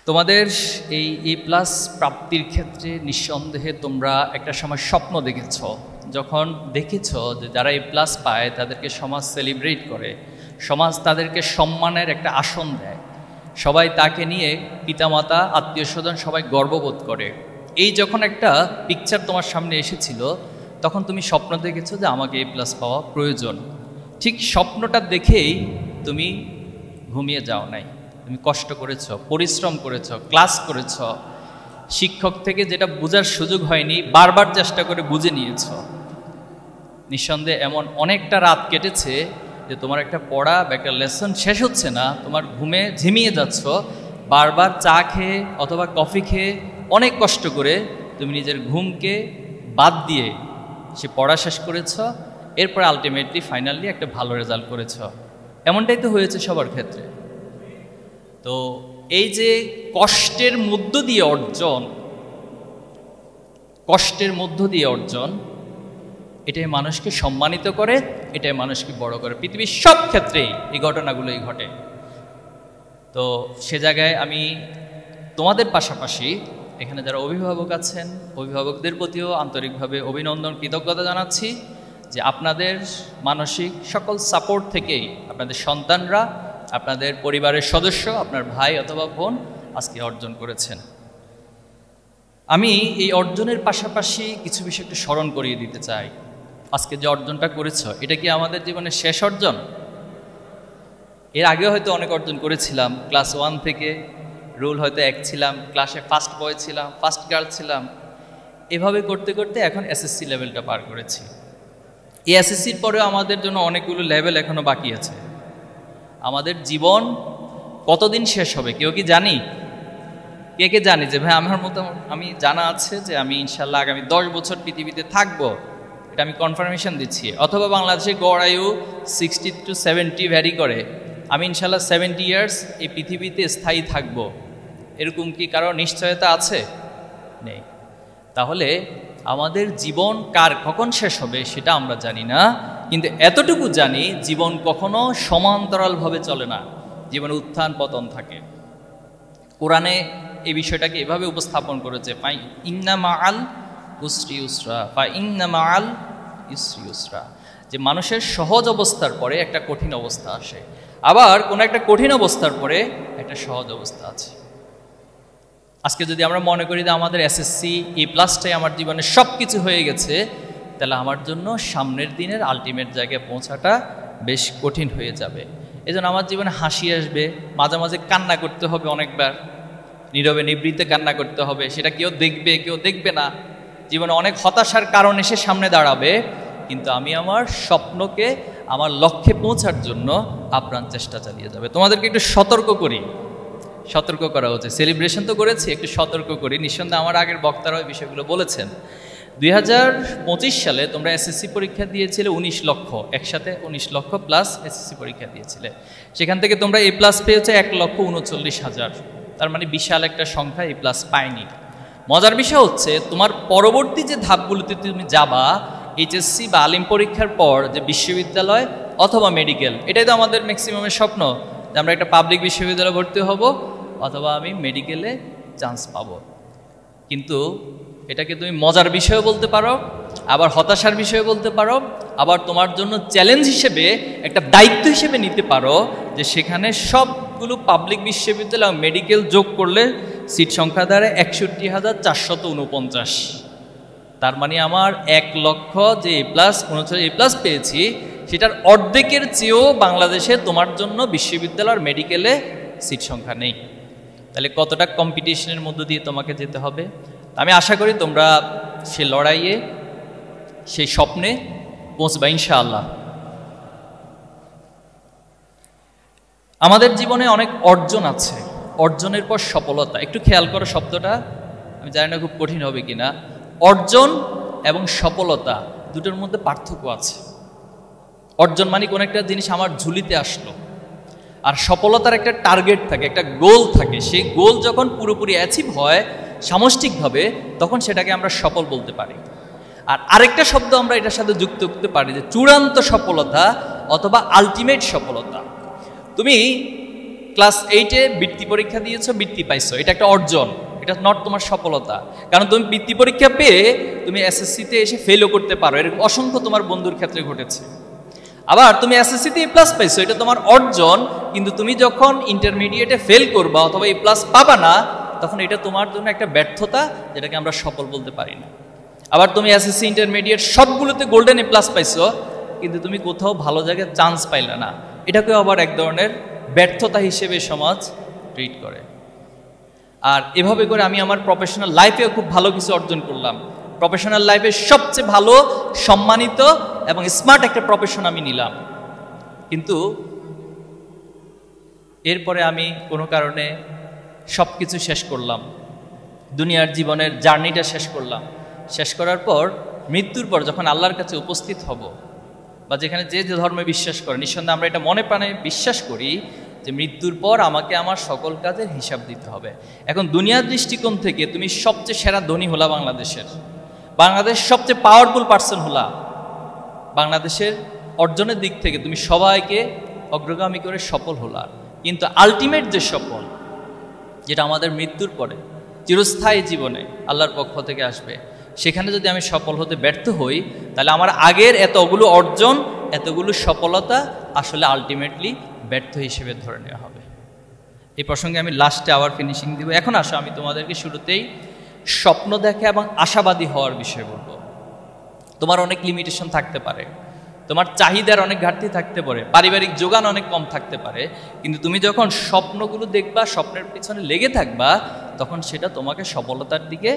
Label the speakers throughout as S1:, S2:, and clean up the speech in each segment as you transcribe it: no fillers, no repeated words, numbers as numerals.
S1: তোমাদের এই A+ প্রাপ্তির ক্ষেত্রে নিঃসন্দেহে তোমরা একটা সময় স্বপ্ন দেখেছ, যখন দেখেছ যে যারা A+ পায় তাদেরকে সমাজ সেলিব্রেট করে, সমাজ তাদেরকে সম্মানের একটা আসন দেয়, সবাই তাকে নিয়ে পিতামাতা আত্মীয় স্বজন সবাই গর্ববোধ করে। এই যখন একটা পিকচার তোমার সামনে এসেছিল তখন তুমি স্বপ্ন দেখেছো যে আমাকে A+ পাওয়া প্রয়োজন। ঠিক স্বপ্নটা দেখেই তুমি ঘুমিয়ে যাও নাই, তুমি কষ্ট করেছ, পরিশ্রম করেছ, ক্লাস করেছ, শিক্ষক থেকে যেটা বোঝার সুযোগ হয়নি বারবার চেষ্টা করে বুঝে নিয়েছ। নিঃসন্দেহে এমন অনেকটা রাত কেটেছে যে তোমার একটা পড়া বা একটা লেসন শেষ হচ্ছে না, তোমার ঘুমে ঝিমিয়ে যাচ্ছ, বারবার চা খেয়ে অথবা কফি খেয়ে অনেক কষ্ট করে তুমি নিজের ঘুমকে বাদ দিয়ে সে পড়া শেষ করেছ, এরপর আলটিমেটলি ফাইনালি একটা ভালো রেজাল্ট করেছ। এমনটাই তো হয়েছে সবার ক্ষেত্রে। তো এই যে কষ্টের মধ্য দিয়ে অর্জন, এটাই মানুষকে সম্মানিত করে, এটাই মানুষকে বড় করে। পৃথিবীর সব ক্ষেত্রেই এই ঘটনাগুলোই ঘটে। তো সে জায়গায় আমি তোমাদের পাশাপাশি এখানে যারা অভিভাবক আছেন, অভিভাবকদের প্রতিও আন্তরিকভাবে অভিনন্দন, কৃতজ্ঞতা জানাচ্ছি যে আপনাদের মানসিক সকল সাপোর্ট থেকেই আপনাদের সন্তানরা, আপনাদের পরিবারের সদস্য, আপনার ভাই অথবা বোন আজকে অর্জন করেছেন। আমি এই অর্জনের পাশাপাশি কিছু বিষয় একটু স্মরণ করিয়ে দিতে চাই। আজকে যে অর্জনটা করেছ, এটা কি আমাদের জীবনের শেষ অর্জন? এর আগেও হয়তো অনেক অর্জন করেছিলাম। ক্লাস 1 থেকে রুল হয়তো 1 ছিলাম, ক্লাসে ফার্স্ট বয় ছিলাম, ফার্স্ট গার্ল ছিলাম, এভাবে করতে করতে এখন SSC লেভেলটা পার করেছি। এই SSCর পরেও আমাদের জন্য অনেকগুলো লেভেল এখনো বাকি আছে। আমাদের জীবন কতদিন শেষ হবে কেউ কি জানি? কে জানি যে ভাই আমার মতো, আমি জানা আছে যে আমি ইনশাল্লাহ আগামী 10 বছর পৃথিবীতে থাকবো, এটা আমি কনফার্মেশন দিচ্ছি। অথবা বাংলাদেশে গড় আয়ু 60 to 70 ভ্যারি করে, আমি ইনশাল্লাহ 70 ইয়ার্স এই পৃথিবীতে স্থায়ী থাকবো, এরকম কি কারো নিশ্চয়তা আছে? নেই। তাহলে আমাদের জীবন কার কখন শেষ হবে সেটা আমরা জানি না, কিন্তু এতটুকু জানি জীবন কখনো সমান্তরালভাবে চলে না, জীবনে উত্থান পতন থাকে। কোরআনে এই বিষয়টাকে এভাবে উপস্থাপন করেছে, ফাই ইন্না মাআল উসরি ইউসরা, ফাই ইন্না মাআল ইউসরি ইউসরা, যে মানুষের সহজ অবস্থার পরে একটা কঠিন অবস্থা আসে, আবার কোনো একটা কঠিন অবস্থার পরে একটা সহজ অবস্থা আছে। আজকে যদি আমরা মনে করি যে আমাদের SSC A+টাই আমার জীবনে সব কিছু হয়ে গেছে, তাহলে আমার জন্য সামনের দিনের আলটিমেট জায়গায় পৌঁছাটা বেশ কঠিন হয়ে যাবে। এজন্য আমার জীবনে হাসি আসবে, মাঝে মাঝে কান্না করতে হবে, অনেকবার নীরবে নিবৃত্তে কান্না করতে হবে, সেটা কেউ দেখবে কেউ দেখবে না। জীবনে অনেক হতাশার কারণ এসে সামনে দাঁড়াবে, কিন্তু আমি আমার স্বপ্নকে, আমার লক্ষ্যে পৌঁছার জন্য আপ্রাণ চেষ্টা চালিয়ে যাবে। তোমাদেরকে একটু সতর্ক করা হচ্ছে। সেলিব্রেশন তো করেছি, একটু সতর্ক করি। নিঃসন্দেহে আমার আগের বক্তারা ওই বিষয়গুলো বলেছেন। 2025 সালে তোমরা SSC পরীক্ষা দিয়েছিলে 19 লক্ষ, একসাথে 19 লক্ষ প্লাস SSC পরীক্ষা দিয়েছিলে। সেখান থেকে তোমরা A+ পেয়েছে 1,39,000, তার মানে বিশাল একটা সংখ্যা A+ পায়নি। মজার বিষয় হচ্ছে তোমার পরবর্তী যে ধাপগুলোতে তুমি যাবা, HSC বা আলিম পরীক্ষার পর যে বিশ্ববিদ্যালয় অথবা মেডিকেল, এটাই তো আমাদের ম্যাক্সিমামের স্বপ্ন যে আমরা একটা পাবলিক বিশ্ববিদ্যালয়ে ভর্তি হব অথবা আমি মেডিকেলে চান্স পাবো। কিন্তু এটাকে তুমি মজার বিষয় বলতে পারো, আবার হতাশার বিষয় বলতে পারো, আবার তোমার জন্য চ্যালেঞ্জ হিসেবে একটা দায়িত্ব হিসেবে নিতে পারো যে সেখানে সবগুলো পাবলিক বিশ্ববিদ্যালয় মেডিকেল যোগ করলে সিট সংখ্যা দাঁড়ায় 61,449। তার মানে আমার 1 লক্ষ যে A+ পেয়েছি, সেটার অর্ধেকের চেয়েও বাংলাদেশে তোমার জন্য বিশ্ববিদ্যালয়ের মেডিকেলে সিট সংখ্যা নেই। তাহলে কতটা কম্পিটিশনের মধ্য দিয়ে তোমাকে যেতে হবে। আমি আশা করি তোমরা সে লড়াইয়ে, সেই স্বপ্নে পৌঁছবা ইনশাআল্লাহ। আমাদের জীবনে অনেক অর্জন আছে, অর্জনের পর সফলতা। একটু খেয়াল করো শব্দটা, আমি জানি না খুব কঠিন হবে কিনা। অর্জন এবং সফলতা দুটোর মধ্যে পার্থক্য আছে। অর্জন মানে কোনো একটা জিনিস আমার ঝুলিতে আসলো, আর সফলতার একটা টার্গেট থাকে, একটা গোল থাকে। সেই গোল যখন পুরোপুরি অ্যাচিভ হয় সামষ্টিকভাবে, তখন সেটাকে আমরা সফল বলতে পারি। আর আরেকটা শব্দ আমরা এটার সাথে যুক্ত করতে পারি যে চূড়ান্ত সফলতা অথবা আলটিমেট সফলতা। তুমি ক্লাস 8-এ বৃত্তি পরীক্ষা দিয়েছো, বৃত্তি পাইছো, এটা একটা অর্জন, এটা নট তোমার সফলতা। কারণ তুমি বৃত্তি পরীক্ষা পেয়ে তুমি এসএসসিতে এসে ফেলও করতে পারো, এরকম অসংখ্য তোমার বন্ধুর ক্ষেত্রে ঘটেছে। আবার তুমি এসএসসিতে এ প্লাস পাইছো, এটা তোমার অর্জন, কিন্তু তুমি যখন ইন্টারমিডিয়েটে ফেল করবা অথবা এ প্লাস পাবা না, তখন এটা তোমার জন্য একটা ব্যর্থতা, যেটাকে আমরা সফল বলতে পারি না। আবার তুমি এসএসসি ইন্টারমিডিয়েট সবগুলোতে গোল্ডেন এ প্লাস পাইছো, কিন্তু তুমি কোথাও ভালো জায়গায় চান্স পাইলে না, এটাকেও আবার এক ধরনের ব্যর্থতা হিসেবে সমাজ ট্রিট করে। আর এভাবে করে আমি আমার প্রফেশনাল লাইফেও খুব ভালো কিছু অর্জন করলাম। প্রফেশনাল লাইফে সবচেয়ে ভালো, সম্মানিত এবং স্মার্ট একটা প্রফেশন আমি নিলাম, কিন্তু এরপরে আমি কোনো কারণে সব কিছু শেষ করলাম, দুনিয়ার জীবনের জার্নিটা শেষ করলাম। শেষ করার পর মৃত্যুর পর যখন আল্লাহর কাছে উপস্থিত হব, বা যেখানে যে যে ধর্মে বিশ্বাস করে, নিঃসন্দেহে আমরা এটা মনে প্রাণে বিশ্বাস করি যে মৃত্যুর পর আমাকে আমার সকল কাজের হিসাব দিতে হবে। এখন দুনিয়ার দৃষ্টিকোণ থেকে তুমি সবচেয়ে সেরা ধনী হলা বাংলাদেশের, বাংলাদেশ সবচেয়ে পাওয়ারফুল পার্সন হলা, বাংলাদেশের অর্জনের দিক থেকে তুমি সবাইকে অগ্রগামী করে সফল হলা, কিন্তু আলটিমেট যে সফল, যেটা আমাদের মৃত্যুর পরে চিরস্থায়ী জীবনে আল্লাহর পক্ষ থেকে আসবে, সেখানে যদি আমি সফল হতে ব্যর্থ হই, তাহলে আমার আগের এতগুলো অর্জন, এতগুলো সফলতা আসলে আলটিমেটলি ব্যর্থ হিসেবে ধরে নেওয়া হবে। এই প্রসঙ্গে আমি লাস্টে আবার ফিনিশিং দিব। এখন আসো আমি তোমাদেরকে শুরুতেই স্বপ্ন দেখা এবং আশাবাদী হওয়ার বিষয় বলবো। তোমার অনেক লিমিটেশন থাকতে পারে, তোমার চাহিদার অনেক ঘাটতি থাকতে পারে, পারিবারিক যোগান অনেক কম থাকতে পারে, কিন্তু তুমি যখন স্বপ্নগুলো দেখবা, স্বপ্নের পিছনে লেগে থাকবা, তখন সেটা তোমাকে সফলতার দিকে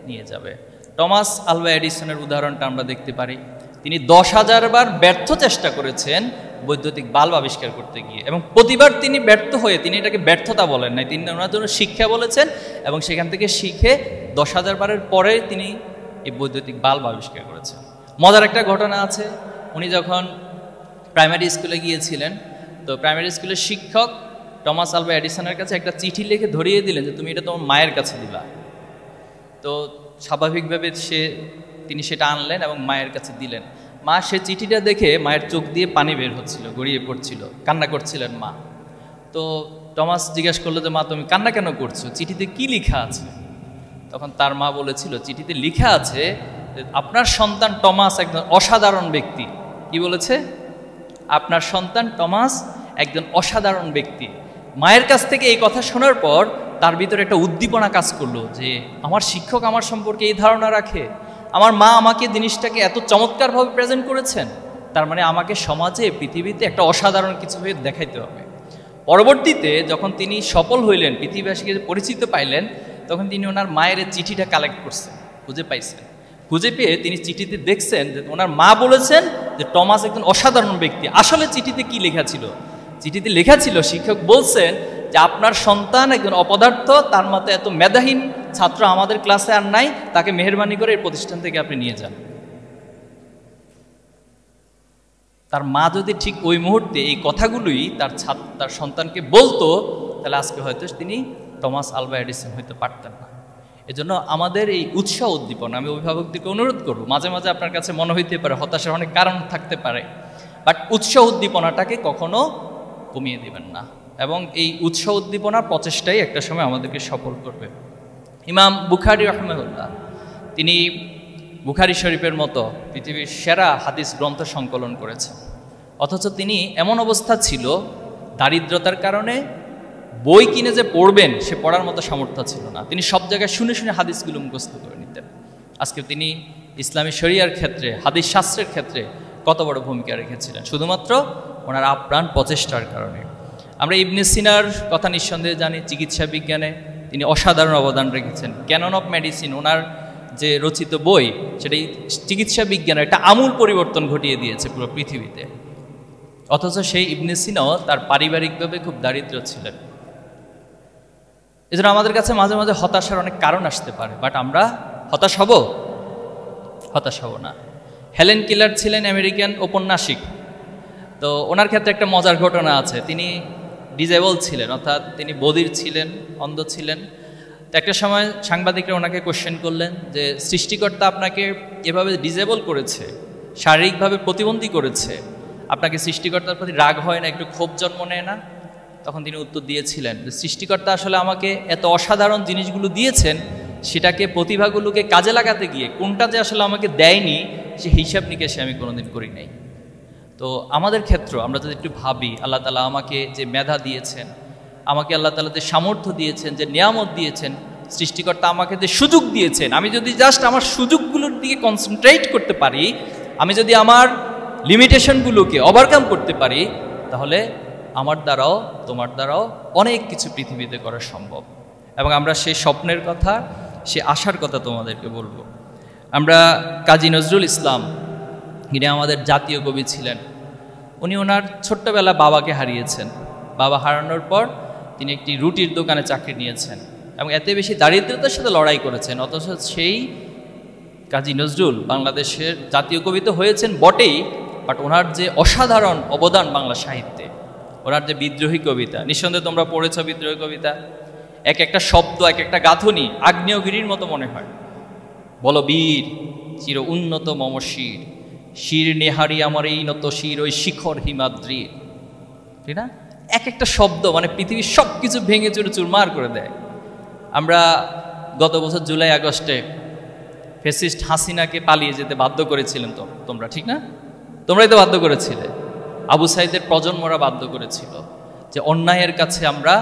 S1: নিয়ে যাবে। টমাস আলভা এডিসনের উদাহরণটা আমরা দেখতে পারি। তিনি 10,000 বার ব্যর্থ চেষ্টা করেছেন বৈদ্যুতিক বাল্ব আবিষ্কার করতে গিয়ে, এবং প্রতিবার তিনি ব্যর্থ হয়ে, তিনি এটাকে ব্যর্থতা বলেন নাই, তিনি ওনার জন্য শিক্ষা বলেছেন, এবং সেখান থেকে শিখে 10,000 বারের পরে তিনি এই বৈদ্যুতিক বাল্ব আবিষ্কার করেছেন। মজার একটা ঘটনা আছে, উনি যখন প্রাইমারি স্কুলে গিয়েছিলেন, তো প্রাইমারি স্কুলের শিক্ষক টমাস আলভা এডিসনের কাছে একটা চিঠি লিখে ধরিয়ে দিলেন যে তুমি এটা তোমার মায়ের কাছে দিবা। তো স্বাভাবিকভাবে তিনি সেটা আনলেন এবং মায়ের কাছে দিলেন। মা সে চিঠিটা দেখে মায়ের চোখ দিয়ে পানি বের হচ্ছিল, গড়িয়ে পড়ছিল, কান্না করছিলেন মা। তো টমাস জিজ্ঞাসা করলো যে মা তুমি কান্না কেন করছো, চিঠিতে কি লেখা আছে? তখন তার মা বলেছিল চিঠিতে লেখা আছে আপনার সন্তান টমাস একজন অসাধারণ ব্যক্তি। কি বলেছে? আপনার সন্তান টমাস একজন অসাধারণ ব্যক্তি। মায়ের কাছ থেকে এই কথা শোনার পর তার ভিতরে একটা উদ্দীপনা কাজ করলো যে আমার শিক্ষক আমার সম্পর্কে এই ধারণা রাখে, আমার মা আমাকে জিনিসটাকে এত চমৎকারভাবে প্রেজেন্ট করেছেন, তার মানে আমাকে সমাজে, পৃথিবীতে একটা অসাধারণ কিছু হয়ে দেখাইতে হবে। পরবর্তীতে যখন তিনি সফল হইলেন, পৃথিবীবাসীকে পরিচিত পাইলেন, তখন তিনি ওনার মায়ের চিঠিটা কালেক্ট করছেন, খুঁজে পাইছেন। খুঁজে পেয়ে তিনি চিঠিতে দেখছেন যে ওনার মা বলেছেন যে টমাস একজন অসাধারণ ব্যক্তি। আসলে চিঠিতে কি লেখা ছিল? চিঠিতে লেখা ছিল, শিক্ষক বলছেন যে আপনার সন্তান একজন অপদার্থ, তার মতো এত মেধাহীন ছাত্র আমাদের ক্লাসে আর নাই, তাকে মেহেরবানি করে এই প্রতিষ্ঠান থেকে আপনি নিয়ে যান। তার মা যদি ঠিক ওই মুহূর্তে এই কথাগুলোই তার সন্তানকে বলতো, তাহলে আজকে হয়তো তিনি টমাস আলভা এডিসন হইতে পারতেন না। এজন্য আমাদের এই উৎসাহ উদ্দীপনা, আমি অভিভাবকদেরকে অনুরোধ করব, মাঝে মাঝে আপনার কাছে মনে হইতে পারে হতাশার অনেক কারণ থাকতে পারে, বাট উৎসাহ উদ্দীপনাটাকে কখনো কমিয়ে দিবেন না, এবং এই উৎসাহ উদ্দীপনার প্রচেষ্টাই একটা সময় আমাদেরকে সফল করবে। ইমাম বুখারী রাহিমাহুল্লাহ, তিনি বুখারী শরীফের মতো পৃথিবীর সেরা হাদিস গ্রন্থ সংকলন করেছেন, অথচ তিনি এমন অবস্থা ছিল, দারিদ্রতার কারণে বই কিনে যে পড়বেন সে পড়ার মতো সামর্থ্য ছিল না। তিনি সব জায়গায় শুনে শুনে হাদিসগুলো মুখস্থ করে নিতেন। আজকে তিনি ইসলামী শরিয়ার ক্ষেত্রে, হাদিস শাস্ত্রের ক্ষেত্রে কত বড় ভূমিকা রেখেছিলেন, শুধুমাত্র ওনার আপ্রাণ প্রচেষ্টার কারণে। আমরা ইবনে সিনার কথা নিঃসন্দেহে জানি, চিকিৎসা বিজ্ঞানে তিনি অসাধারণ অবদান রেখেছেন। ক্যানন অফ মেডিসিন, ওনার যে রচিত বই, সেটা চিকিৎসা বিজ্ঞানের একটা আমূল পরিবর্তন ঘটিয়ে দিয়েছে পুরো পৃথিবীতে। অথচ সেই ইবনে সিনাও তার পারিবারিকভাবে খুব দারিদ্র ছিলেন। এজন্য আমাদের কাছে মাঝে মাঝে হতাশার অনেক কারণ আসতে পারে, বাট আমরা হতাশ হব না। হেলেন কিলার ছিলেন আমেরিকান ঔপন্যাসিক। তো ওনার ক্ষেত্রে একটা মজার ঘটনা আছে। তিনি ডিজেবল ছিলেন, অর্থাৎ তিনি বধির ছিলেন, অন্ধ ছিলেন। তো একটা সময় সাংবাদিকরা ওনাকে কোশ্চেন করলেন যে সৃষ্টিকর্তা আপনাকে এভাবে ডিজেবল করেছে, শারীরিকভাবে প্রতিবন্ধী করেছে, আপনাকে সৃষ্টিকর্তার প্রতি রাগ হয় না, একটু ক্ষোভ জন্ম নেয় না? তখন তিনি উত্তর দিয়েছিলেন যে সৃষ্টিকর্তা আসলে আমাকে এত অসাধারণ জিনিসগুলো দিয়েছেন, সেটাকে প্রতিভাগুলোকে কাজে লাগাতে গিয়ে কোনটা যে আসলে আমাকে দেয়নি সে হিসাব নিকেশে আমি কোনোদিন করি নাই। তো আমাদের ক্ষেত্র আমরা যদি একটু ভাবি, আল্লাহ তাআলা আমাকে যে মেধা দিয়েছেন, আমাকে আল্লাহ তাআলা যে সামর্থ্য দিয়েছেন, যে নিয়ামত দিয়েছেন, সৃষ্টিকর্তা আমাকে যে সুযোগ দিয়েছেন, আমি যদি জাস্ট আমার সুযোগগুলোর দিকে কনসেন্ট্রেট করতে পারি, আমি যদি আমার লিমিটেশনগুলোকে ওভারকাম করতে পারি, তাহলে আমার দ্বারাও তোমার দ্বারাও অনেক কিছু পৃথিবীতে করা সম্ভব। এবং আমরা সেই স্বপ্নের কথা, সে আশার কথা তোমাদেরকে বলবো। আমরা কাজী নজরুল ইসলাম, যিনি আমাদের জাতীয় কবি ছিলেন, উনি ওনার ছোট্টবেলা বাবাকে হারিয়েছেন। বাবা হারানোর পর তিনি একটি রুটির দোকানে চাকরি নিয়েছেন এবং এতে বেশি দারিদ্রতার সাথে লড়াই করেছেন। অথচ সেই কাজী নজরুল বাংলাদেশের জাতীয় কবি তো হয়েছেন বটেই, বাট ওনার যে অসাধারণ অবদান বাংলা সাহিত্যে, ওনার যে বিদ্রোহী কবিতা, নিঃসন্দেহে তোমরা পড়েছ বিদ্রোহী কবিতা, এক একটা শব্দ, এক একটা গাঁথনি আগ্নেয়গিরির মতো মনে হয়। বল বীর চির উন্নত মম শির, শির নেহারি আমার এই নত শির ওই শিখর হিমাদ্রির, ঠিক না? এক একটা শব্দ মানে পৃথিবীর সব কিছু ভেঙে চুরে চুরমার করে দেয়। আমরা গত বছর জুলাই আগস্টে ফ্যাসিস্ট হাসিনাকে পালিয়ে যেতে বাধ্য করেছিলেন তো তোমরা, ঠিক না? তোমরাই তো বাধ্য করেছিলে। আবু সাইদের প্রজন্মরা বাধ্য করেছিল যে অন্যায়ের কাছে আমরা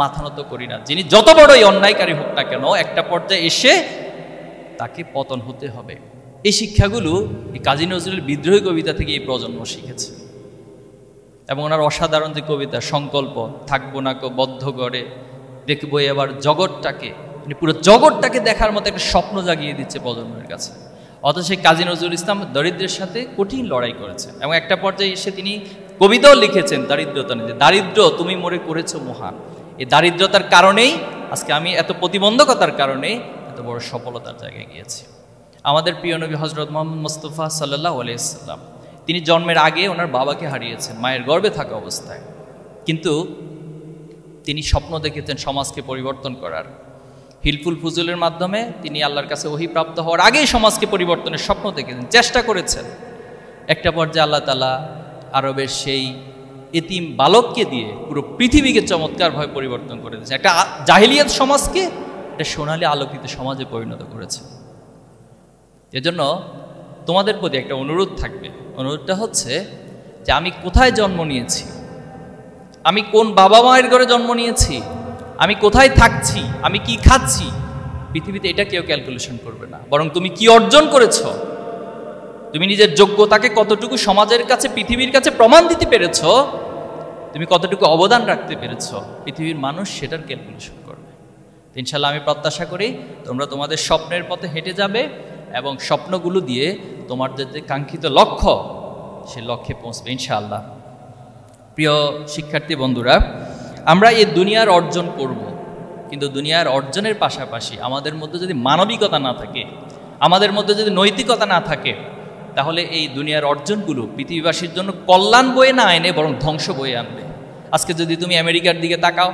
S1: মাথা নত করি না, যিনি যত বড়ই অন্যায়কারী হোক না কেন একটা পর্যায়ে এসে তাকে পতন হতে হবে। এই শিক্ষাগুলো এই কাজী নজরুলের বিদ্রোহী কবিতা থেকে এই প্রজন্ম শিখেছে। এবং ওনার অসাধারণ যে কবিতা সংকল্প, থাকবো না বদ্ধ গড়ে, দেখবো এবার জগৎটাকে, মানে পুরো জগৎটাকে দেখার মতো একটা স্বপ্ন জাগিয়ে দিচ্ছে প্রজন্মের কাছে। অথচ সেই কাজী নজরুল ইসলাম দরিদ্রের সাথে কঠিন লড়াই করেছেন এবং একটা পর্যায়ে এসে তিনি কবিতাও লিখেছেন দারিদ্রতা নিয়ে, দারিদ্র তুমি মোরে করেছো মহান। এই দারিদ্রতার কারণেই আজকে আমি এত প্রতিবন্ধকতার কারণে এত বড় সফলতার জায়গায় গিয়েছি। আমাদের প্রিয় নবী হযরত মুহাম্মদ মুস্তাফা সাল্লাল্লাহু আলাইহি সাল্লাম, তিনি জন্মের আগে ওনার বাবাকে হারিয়েছেন মায়ের গর্ভে থাকা অবস্থায়, কিন্তু তিনি স্বপ্ন দেখেছেন সমাজকে পরিবর্তন করার। হিলফুল ফুজুলের মাধ্যমে তিনি আল্লাহর কাছে ওহী প্রাপ্ত হওয়ার আগেই সমাজকে পরিবর্তনের স্বপ্ন দেখেছেন, চেষ্টা করেছেন। একটা পর্যায়ে আল্লাহ তাআলা আরবের সেই এতিম বালককে দিয়ে পুরো পৃথিবীকে চমৎকারভাবে পরিবর্তন করে দিয়েছে। একটা জাহিলিয়াত সমাজকে একটা সোনালী আলোকিত সমাজে পরিণত করেছে। এজন্য তোমাদের প্রতি একটা অনুরোধ থাকবে। অনুরোধটা হচ্ছে যে আমি কোথায় জন্ম নিয়েছি, আমি কোন বাবা মায়ের ঘরে জন্ম নিয়েছি, আমি কোথায় থাকছি, আমি কি খাচ্ছি, পৃথিবীতে এটা কেউ ক্যালকুলেশন করবে না। বরং তুমি কি অর্জন করেছ, তুমি নিজের যোগ্যতাকে কতটুকু সমাজের কাছে, পৃথিবীর কাছে প্রমাণ দিতে পেরেছ, তুমি কতটুকু অবদান রাখতে পেরেছ, পৃথিবীর মানুষ সেটার ক্যালকুলেশন করবে। ইনশাল্লাহ আমি প্রত্যাশা করি তোমরা তোমাদের স্বপ্নের পথে হেঁটে যাবে এবং স্বপ্নগুলো দিয়ে তোমাদের যে কাঙ্ক্ষিত লক্ষ্য, সে লক্ষ্যে পৌঁছবে ইনশাআল্লাহ। প্রিয় শিক্ষার্থী বন্ধুরা, আমরা এই দুনিয়ার অর্জন করব, কিন্তু দুনিয়ার অর্জনের পাশাপাশি আমাদের মধ্যে যদি মানবিকতা না থাকে, আমাদের মধ্যে যদি নৈতিকতা না থাকে, তাহলে এই দুনিয়ার অর্জনগুলো পৃথিবীবাসীর জন্য কল্যাণ বয়ে না এনে বরং ধ্বংস বয়ে আনবে। আজকে যদি তুমি আমেরিকার দিকে তাকাও,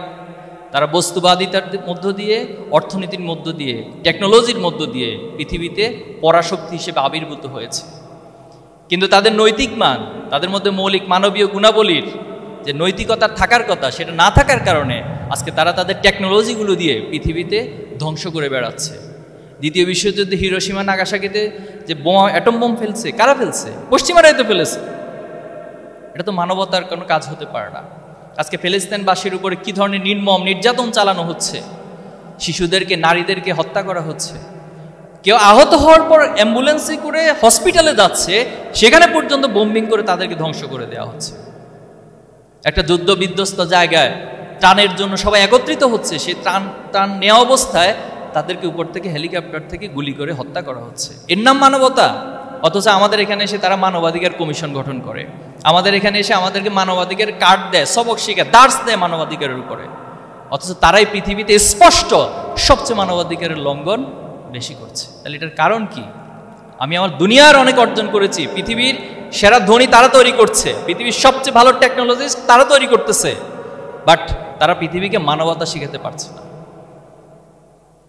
S1: তারা বস্তুবাদিতার মধ্য দিয়ে, অর্থনীতির মধ্য দিয়ে, টেকনোলজির মধ্য দিয়ে পৃথিবীতে পরাশক্তি হিসেবে আবির্ভূত হয়েছে। কিন্তু তাদের নৈতিক মান, তাদের মধ্যে মৌলিক মানবীয় গুণাবলীর যে নৈতিকতা থাকার কথা, সেটা না থাকার কারণে আজকে তারা তাদের টেকনোলজিগুলো দিয়ে পৃথিবীতে ধ্বংস করে বেড়াচ্ছে। দ্বিতীয় বিশ্বযুদ্ধে হিরোশিমা নাগাসাকিতে যে বোমা, অ্যাটম বোম ফেলছে, কারা ফেলছে? পশ্চিমারাই তো ফেলেছে। এটা তো মানবতার কোনো কাজ হতে পারে না। আজকে ফিলিস্তিনবাসীর উপরে কী ধরনের নির্মম নির্যাতন চালানো হচ্ছে, শিশুদেরকে, নারীদেরকে হত্যা করা হচ্ছে। কেউ আহত হওয়ার পর অ্যাম্বুলেন্সে করে হসপিটালে যাচ্ছে, সেখানে পর্যন্ত বোম্বিং করে তাদেরকে ধ্বংস করে দেওয়া হচ্ছে। একটা যুদ্ধ বিধ্বস্ত জায়গায় ত্রাণের জন্য সবাই একত্রিত হচ্ছে, সেই ত্রাণ নেওয়া অবস্থায় তাদেরকে উপর থেকে হেলিকপ্টার থেকে গুলি করে হত্যা করা হচ্ছে। এর নাম মানবতা? অথচ আমাদের এখানে এসে তারা মানবাধিকার কমিশন গঠন করে, আমাদের এখানে এসে আমাদেরকে মানবাধিকার কার্ড দেয়, সবক শিখায়, দার্স দেয় মানবাধিকারের উপরে। অথচ তারাই পৃথিবীতে স্পষ্ট সবচেয়ে মানবাধিকারের লঙ্ঘন বেশি করছে। তাহলে এটার কারণ কি? আমি আমার দুনিয়ার অনেক অর্জন করেছি, পৃথিবীর সেরা ধনী তারা তৈরি করছে, পৃথিবীর সবচেয়ে ভালো টেকনোলজিস্ট তারা তৈরি করতেছে, বাট তারা পৃথিবীকে মানবতা শিখাতে পারছে না।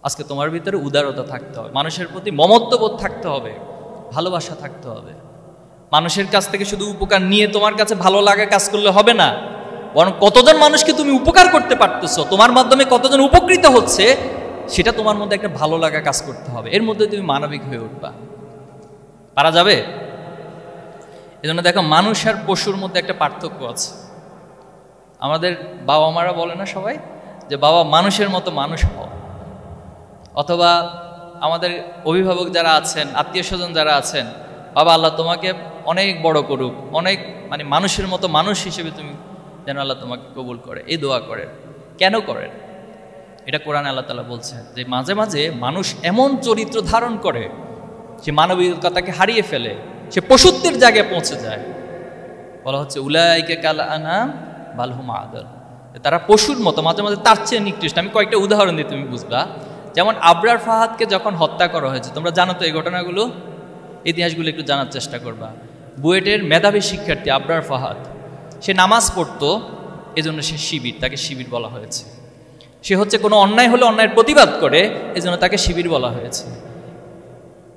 S1: আজকে তোমার ভিতরে উদারতা থাকতে হবে, মানুষের প্রতি মমত্ববোধ থাকতে হবে, ভালোবাসা থাকতে হবে। মানুষের কাছ থেকে শুধু উপকার নিয়ে তোমার কাছে ভালো লাগা কাজ করলে হবে না, বরং কতজন মানুষকে তুমি উপকার করতে পারতেছো, তোমার মাধ্যমে কতজন উপকৃত হচ্ছে, সেটা তোমার মধ্যে একটা ভালো লাগা কাজ করতে হবে। এর মধ্যে তুমি মানবিক হয়ে উঠবা। পারা যাবে? এজন্য দেখো, মানুষ আর পশুর মধ্যে একটা পার্থক্য আছে। আমাদের বাবা মারা বলে না সবাই যে বাবা মানুষের মতো মানুষ হও, অথবা আমাদের অভিভাবক যারা আছেন, আত্মীয় স্বজন যারা আছেন, বাবা আল্লাহ তোমাকে অনেক বড় করুক, অনেক মানে মানুষের মতো মানুষ হিসেবে তুমি যেন আল্লাহ তোমাকে কবুল করে, এই দোয়া করেন। কেন করেন? এটা কোরআনে আল্লাহ তাআলা বলছেন যে মাঝে মাঝে মানুষ এমন চরিত্র ধারণ করে, সে মানবিকতাকে হারিয়ে ফেলে, সে পশুত্বের জায়গায় পৌঁছে যায়। বলা হচ্ছে উলাইকা কাল আনাম বাল হুম আদাল, তারা পশুর মতো, মাঝে মাঝে তার চেয়ে নিকৃষ্ট। আমি কয়েকটা উদাহরণ দিয়ে তুমি বুঝবা। যেমন আবরার ফাহাদকে যখন হত্যা করা হয়েছে, তোমরা জানো তো এই ঘটনাগুলো, ইতিহাসগুলো একটু জানার চেষ্টা করবা। বুয়েটের মেধাবী শিক্ষার্থী আবরার ফাহাদ, সে নামাজ পড়তো, এজন্য সে শিবির, তাকে শিবির বলা হয়েছে। সে হচ্ছে কোনো অন্যায় হলে অন্যায়ের প্রতিবাদ করে, এজন্য তাকে শিবির বলা হয়েছে।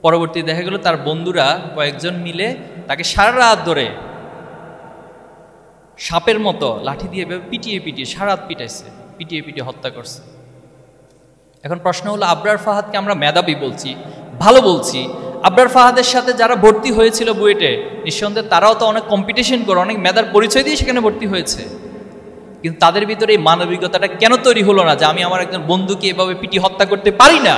S1: পরবর্তী দেখা গেল তার বন্ধুরা কয়েকজন মিলে তাকে সারা রাত ধরে সাপের মতো লাঠি দিয়ে পিটিয়ে পিটিয়ে সারা রাত পিটাইছে, পিটিয়ে পিটিয়ে হত্যা করছে। এখন প্রশ্ন হলো, আবরার ফাহাদকে আমরা মেধাবী বলছি, ভালো বলছি, আবরার ফাহাদের সাথে যারা ভর্তি হয়েছিল বুয়েটে, নিঃসন্দেহে তারাও তো অনেক কম্পিটিশন করে, অনেক মেধার পরিচয় দিয়ে সেখানে ভর্তি হয়েছে। কিন্তু তাদের ভিতরে এই মানবিকতাটা কেন তৈরি হলো না যে আমি আমার একজন বন্ধুকে এভাবে পিটি হত্যা করতে পারি না?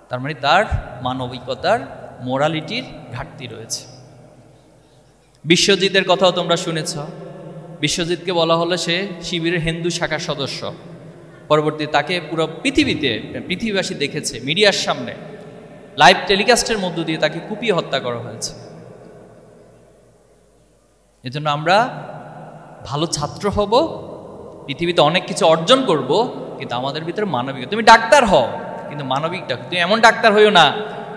S1: তার মানে তার মানবিকতার, মোরালিটির ঘাটতি রয়েছে। বিশ্বজিতের কথাও তোমরা শুনেছ। বিশ্বজিৎকে বলা হলো সে শিবিরের হিন্দু শাখার সদস্য। পরবর্তী তাকে পুরো পৃথিবীবাসী দেখেছে, মিডিয়ার সামনে লাইভ টেলিকাস্টের মধ্য দিয়ে তাকে কুপিয়ে হত্যা করা হয়েছে। এজন্য আমরা ভালো ছাত্র হব, পৃথিবীতে অনেক কিছু অর্জন করব, কিন্তু আমাদের ভিতরে মানবিকতা। তুমি ডাক্তার হও, কিন্তু মানবিক ডাক্তার। তুমি এমন ডাক্তার হইও না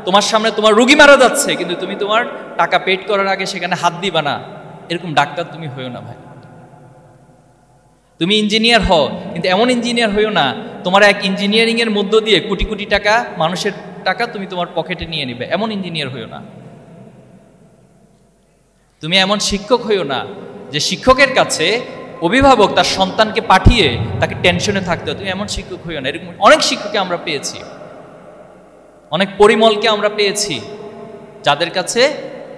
S1: তোমার সামনে তোমার রোগী মারা যাচ্ছে কিন্তু তুমি তোমার টাকা পেড করার আগে সেখানে হাত দিবা না, এরকম ডাক্তার তুমি হইও না ভাই। তুমি ইঞ্জিনিয়ার হও, কিন্তু এমন ইঞ্জিনিয়ার হইও না তোমার এক ইঞ্জিনিয়ারিং এর মধ্য দিয়ে কোটি কোটি টাকা, মানুষের টাকা তুমি তোমার পকেটে নিয়ে নিবে, এমন ইঞ্জিনিয়ার হইও না। তুমি এমন শিক্ষক হইও না যে শিক্ষকের কাছে অভিভাবক তার সন্তানকে পাঠিয়ে তাকে টেনশনে থাকতে হয়, তুমি এমন শিক্ষক হইও না। এরকম অনেক শিক্ষককে আমরা পেয়েছি, অনেক পরিমলকে আমরা পেয়েছি, যাদের কাছে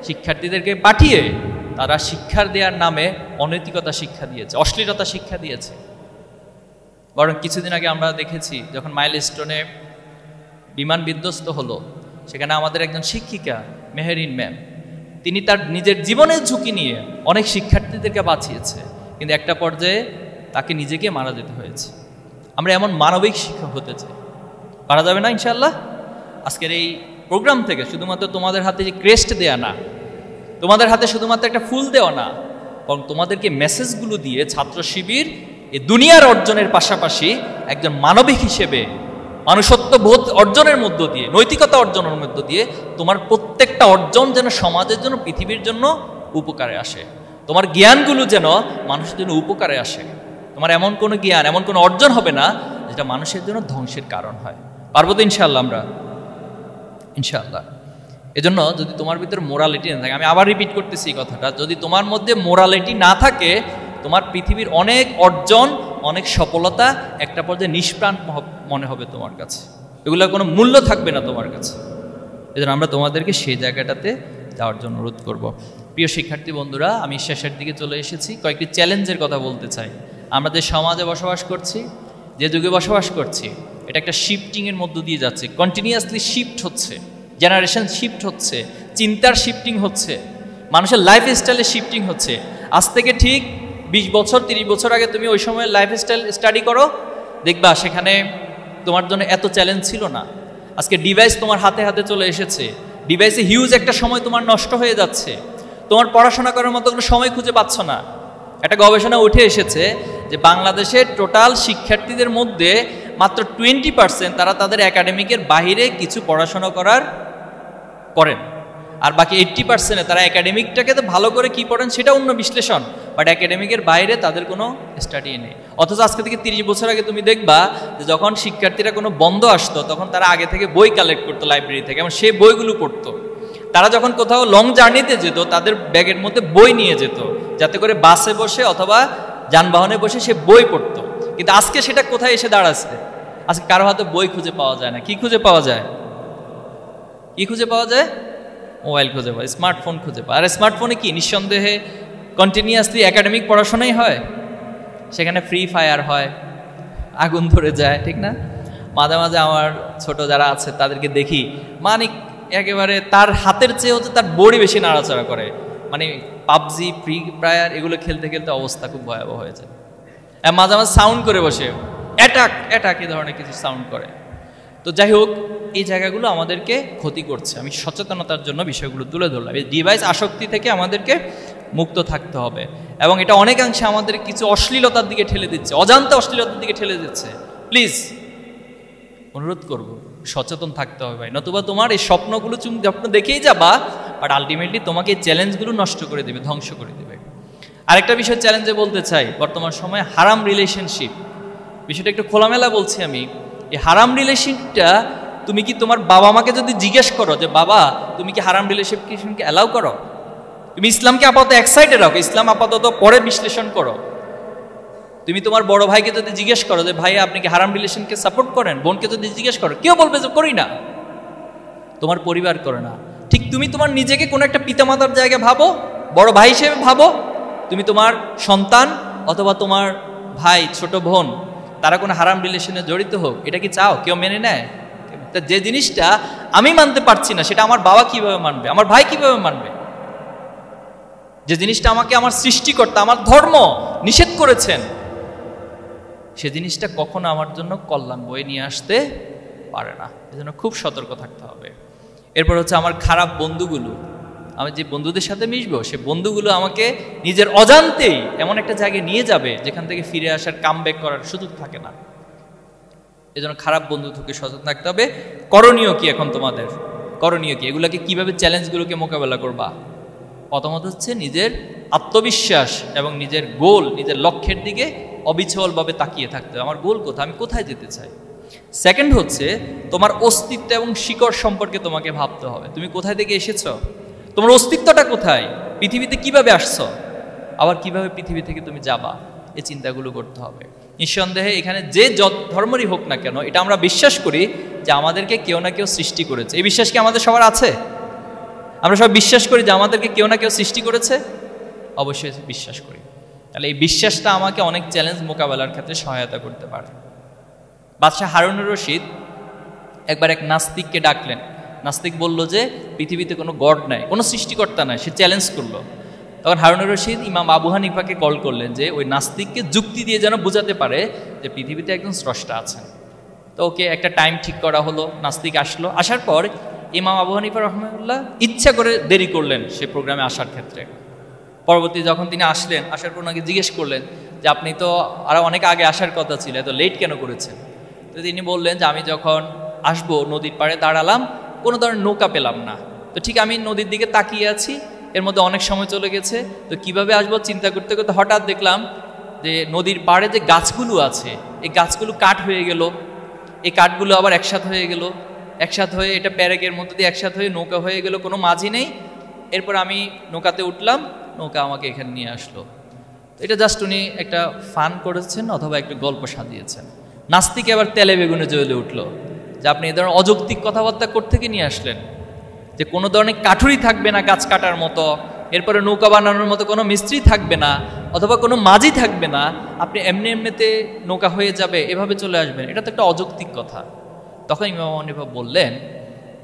S1: শিক্ষার্থীদেরকে পাঠিয়ে তারা শিক্ষার দেওয়ার নামে অনৈতিকতা শিক্ষা দিয়েছে, অশ্লীলতা শিক্ষা দিয়েছে। বরং কিছুদিন আগে আমরা দেখেছি যখন মাইলস্টোনে বিমান বিধ্বস্ত হলো, সেখানে আমাদের একজন শিক্ষিকা মেহেরিন ম্যাম, তিনি তার নিজের জীবনের ঝুঁকি নিয়ে অনেক শিক্ষার্থীদেরকে বাঁচিয়েছে, কিন্তু একটা পর্যায়ে তাকে নিজেকে মারা যেতে হয়েছে। আমরা এমন মানবিক শিক্ষক হতে চাই, পারা যাবে না ইনশাআল্লাহ। আজকের এই প্রোগ্রাম থেকে শুধুমাত্র তোমাদের হাতে যে ক্রেস্ট দেয়া না, তোমাদের হাতে শুধুমাত্র একটা ফুল দেওয়া না, বরং তোমাদেরকে মেসেজগুলো দিয়ে ছাত্র শিবির এই দুনিয়ার অর্জনের পাশাপাশি একজন মানবিক হিসেবে মানুষত্ব বোধ অর্জনের মধ্য দিয়ে, নৈতিকতা অর্জনের মধ্য দিয়ে তোমার প্রত্যেকটা অর্জন যেন সমাজের জন্য, পৃথিবীর জন্য উপকারে আসে। তোমার জ্ঞানগুলো যেন মানুষের জন্য উপকারে আসে। তোমার এমন কোনো জ্ঞান, এমন কোনো অর্জন হবে না যেটা মানুষের জন্য ধ্বংসের কারণ হয়। পারবো তো ইনশাআল্লাহ আমরা? ইনশাআল্লাহ। এজন্য যদি তোমার ভিতরে মোরালিটি না থাকে, আমি আবার রিপিট করতেছি এই কথাটা, যদি তোমার মধ্যে মোরালিটি না থাকে, তোমার পৃথিবীর অনেক অর্জন, অনেক সফলতা একটা পর্যায়ে নিষ্প্রাণ মনে হবে তোমার কাছে, এগুলোর কোনো মূল্য থাকবে না তোমার কাছে। এজন্য আমরা তোমাদেরকে সেই জায়গাটাতে যাওয়ার জন্য অনুরোধ করব। প্রিয় শিক্ষার্থী বন্ধুরা, আমি শেষের দিকে চলে এসেছি। কয়েকটি চ্যালেঞ্জের কথা বলতে চাই। আমরা যে সমাজে বসবাস করছি, যে যুগে বসবাস করছি, এটা একটা শিফটিংয়ের মধ্য দিয়ে যাচ্ছে, কন্টিনিউয়াসলি শিফট হচ্ছে, জেনারেশন শিফট হচ্ছে, চিন্তার শিফটিং হচ্ছে, মানুষের লাইফ স্টাইলে শিফটিং হচ্ছে। আজ থেকে ঠিক 20 বছর 30 বছর আগে তুমি ওই সময় লাইফ স্টাইল স্টাডি করো, দেখবা সেখানে তোমার জন্য এত চ্যালেঞ্জ ছিল না। আজকে ডিভাইস তোমার হাতে হাতে চলে এসেছে, ডিভাইসে হিউজ একটা সময় তোমার নষ্ট হয়ে যাচ্ছে, তোমার পড়াশোনা করার মতো কোনো সময় খুঁজে পাচ্ছ না। একটা গবেষণা উঠে এসেছে যে বাংলাদেশের টোটাল শিক্ষার্থীদের মধ্যে মাত্র 20% তারা তাদের একাডেমিকের বাহিরে কিছু পড়াশোনা করেন, আর বাকি 80% তারা একাডেমিকটাকে তো ভালো করে কি পড়েন সেটা অন্য বিশ্লেষণ, বাট একাডেমিকের বাইরে তাদের কোনো স্টাডি নেই। অথচ আজকে থেকে 30 বছর আগে তুমি দেখবা যে যখন শিক্ষার্থীরা কোনো বন্ধ আসতো, তখন তারা আগে থেকে বই কালেক্ট করতো লাইব্রেরি থেকে এবং সেই বইগুলো পড়তো। তারা যখন কোথাও লং জার্নিতে যেত তাদের ব্যাগের মধ্যে বই নিয়ে যেত, যাতে করে বাসে বসে অথবা যানবাহনে বসে সে বই পড়তো। কিন্তু আজকে সেটা কোথায় এসে দাঁড়াচ্ছে? আজকে কারো হাতে বই খুঁজে পাওয়া যায় না। কি খুঁজে পাওয়া যায়? কি খুঁজে পাওয়া যায়? মোবাইল খুঁজে পাওয়া, স্মার্টফোন খুঁজে পাওয়া। আর স্মার্টফোনে কি নিঃসন্দেহে কন্টিনিউয়াসলি একাডেমিক পড়াশোনাই হয়, সেখানে ফ্রি ফায়ার হয়, আগুন ধরে যায়, ঠিক না? মাঝে মাঝে আমার ছোট যারা আছে তাদেরকে দেখি, মানে একেবারে তার হাতের চেয়ে হচ্ছে তার বডি বেশি নাড়াচাড়া করে, মানে পাবজি ফ্রি ফায়ার এগুলো খেলতে খেলতে অবস্থা খুব ভয়াবহ হয়েছে। মাঝে মাঝে সাউন্ড করে বসে, অ্যাটাক অ্যাটাক এই ধরনের কিছু সাউন্ড করে। তো যাই হোক, এই জায়গাগুলো আমাদেরকে ক্ষতি করছে। আমি সচেতনতার জন্য বিষয়গুলো তুলে ধরলাম। এই ডিভাইস আসক্তি থেকে আমাদেরকে মুক্ত থাকতে হবে, এবং এটা অনেকাংশে আমাদের কিছু অশ্লীলতার দিকে ঠেলে দিচ্ছে, অজান্তে অশ্লীলতার দিকে ঠেলে দিচ্ছে। প্লিজ অনুরোধ করব, সচেতন থাকতে হবে ভাই, নতুবা তোমার এই স্বপ্নগুলো স্বপ্ন দেখেই যাবা, বাট আলটিমেটলি তোমাকে এই চ্যালেঞ্জগুলো নষ্ট করে দেবে, ধ্বংস করে দেবে। আরেকটা বিষয় চ্যালেঞ্জে বলতে চাই, বর্তমান সময়ে হারাম রিলেশনশিপ, বিষয়টা একটু খোলামেলা বলছি আমি। এই হারাম রিলেশনটা তুমি কি তোমার বাবা মাকে যদি জিজ্ঞেস করো যে বাবা তুমি কি হারাম রিলেশনকে অ্যালাউ করো, তুমি ইসলামকে আপাতত এক সাইডে রাখো, ইসলাম আপাতত পরে বিশ্লেষণ করো। তুমি তোমার বড় ভাইকে যদি জিজ্ঞেস করো যে ভাই আপনি কি হারাম রিলেশনকে সাপোর্ট করেন, বোনকে যদি জিজ্ঞেস করো, কেউ বলবে যে করি না, তোমার পরিবার করে না। ঠিক তুমি তোমার নিজেকে কোনো একটা পিতামাতার জায়গায় ভাবো, বড় ভাই হিসেবে ভাবো, তুমি তোমার সন্তান অথবা তোমার ভাই ছোট বোন তারা কোনো হারাম রিলেশনে জড়িত হোক, এটা কি চাও? কেউ মেনে নেয়? তা যে জিনিসটা আমি মানতে পারছি না সেটা আমার বাবা কিভাবে মানবে, আমার ভাই কিভাবে মানবে? যে জিনিসটা আমাকে আমার সৃষ্টিকর্তা, আমার ধর্ম নিষেধ করেছেন, সে জিনিসটা কখনো আমার জন্য কল্যাণ বয়ে নিয়ে আসতে পারে না। এজন্য খুব সতর্ক থাকতে হবে। এরপর হচ্ছে আমার খারাপ বন্ধুগুলো, আমি যে বন্ধুদের সাথে মিশবো সে বন্ধুগুলো আমাকে নিজের অজান্তেই এমন একটা জায়গায় নিয়ে যাবে যেখান থেকে ফিরে আসার কামব্যাক করার সুযোগ থাকে না। এজন্য খারাপ বন্ধু থেকে সচেতন থাকতে হবে। করণীয় কি এখন তোমাদের? করণীয় কি? এগুলোকে কিভাবে চ্যালেঞ্জগুলোকে মোকাবেলা করবা? প্রথমত হচ্ছে নিজের আত্মবিশ্বাস এবং নিজের গোল, নিজের লক্ষ্যের দিকে অবিচলভাবে তাকিয়ে থাকতে হবে। আমার গোল কোথায়, আমি কোথায় যেতে চাই। সেকেন্ড হচ্ছে তোমার অস্তিত্ব এবং শিকড় সম্পর্কে তোমাকে ভাবতে হবে। তুমি কোথায় থেকে এসেছ, তোমার অস্তিত্বটা কোথায়, পৃথিবীতে কিভাবে আসছো, আবার কিভাবে পৃথিবী থেকে তুমি যাবা, এই চিন্তাগুলো করতে হবে। নিঃসন্দেহে এখানে যে ধর্মেরই হোক না কেন, এটা আমরা বিশ্বাস করি যে আমাদেরকে কেউ না কেউ সৃষ্টি করেছে। এই বিশ্বাস কি আমাদের সবার আছে? আমরা সব বিশ্বাস করি যে আমাদেরকে কেউ না কেউ সৃষ্টি করেছে, অবশ্যই বিশ্বাস করি। তাহলে এই বিশ্বাসটা আমাকে অনেক চ্যালেঞ্জ মোকাবেলার ক্ষেত্রে সহায়তা করতে পারে। বাদশাহ হারুনুর রশিদ একবার এক নাস্তিককে ডাকলেন। নাস্তিক বলল যে পৃথিবীতে কোনো গড নাই, কোনো সৃষ্টিকর্তা নাই, সে চ্যালেঞ্জ করলো। তখন হারুনুর রশিদ ইমাম আবু হানিফাকে কল করলেন যে ওই নাস্তিককে যুক্তি দিয়ে যেন বোঝাতে পারে যে পৃথিবীতে একজন স্রষ্টা আছেন। তো ওকে একটা টাইম ঠিক করা হলো, নাস্তিক আসলো। আসার পর ইমাম আবু হানিফা রহমাতুল্লাহ ইচ্ছা করে দেরি করলেন সে প্রোগ্রামে আসার ক্ষেত্রে। পরবর্তী যখন তিনি আসলেন, আসার পর ওনাকে জিজ্ঞেস করলেন যে আপনি তো আরও অনেক আগে আসার কথা ছিল, এত লেট কেন করেছেন? তো তিনি বললেন যে আমি যখন আসবো নদীর পাড়ে দাঁড়ালাম, কোনো ধরনের নৌকা পেলাম না। তো ঠিক আমি নদীর দিকে তাকিয়ে আছি, এর মধ্যে অনেক সময় চলে গেছে। তো কিভাবে আসবো চিন্তা করতে করতে হঠাৎ দেখলাম যে নদীর পাড়ে যে গাছগুলো আছে এই গাছগুলো কাঠ হয়ে গেল, এই কাঠগুলো আবার একসাথ হয়ে গেল, একসাথ হয়ে এটা প্যারেকের মধ্যে দিয়ে একসাথ হয়ে নৌকা হয়ে গেল, কোনো মাঝি নেই। এরপর আমি নৌকাতে উঠলাম, নৌকা আমাকে এখানে নিয়ে আসলো। এটা জাস্ট উনি একটা ফান করেছেন অথবা একটা গল্প সাজিয়েছেন। নাস্তিক এবার তেলে বেগুনে জ্বলে উঠলো যে আপনি এ ধরনের অযৌক্তিক কথাবার্তা কোত্থেকে নিয়ে আসলেন, যে কোনো ধরনের কাঠুরি থাকবে না গাছ কাটার মতো, এরপরে নৌকা বানানোর মতো কোনো মিস্ত্রি থাকবে না অথবা কোনো মাঝি থাকবে না, আপনি এমনি এমনিতে নৌকা হয়ে যাবে এভাবে চলে আসবেন, এটা তো একটা অযৌক্তিক কথা। তখন ইমাম হানিফা বললেন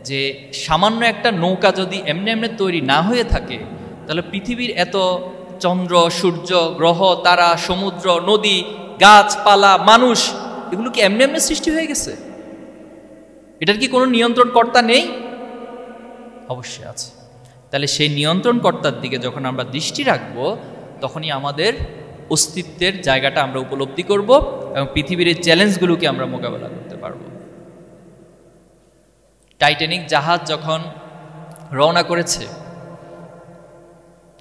S1: যে সামান্য একটা নৌকা যদি এমনি এমনি তৈরি না হয়ে থাকে তাহলে পৃথিবীর এত চন্দ্র, সূর্য, গ্রহ, তারা, সমুদ্র, নদী, গাছপালা, মানুষ, এগুলো কি এমনি এমনি সৃষ্টি হয়ে গেছে? এটার কি কোনো নিয়ন্ত্রণ কর্তা নেই? অবশ্যই আছে। তাহলে সেই নিয়ন্ত্রণ কর্তার দিকে যখন আমরা দৃষ্টি রাখবো তখনই আমাদের অস্তিত্বের জায়গাটা আমরা উপলব্ধি করব এবং পৃথিবীর এই চ্যালেঞ্জগুলোকে আমরা মোকাবেলা করতে পারব। টাইটানিক জাহাজ যখন রওনা করেছে,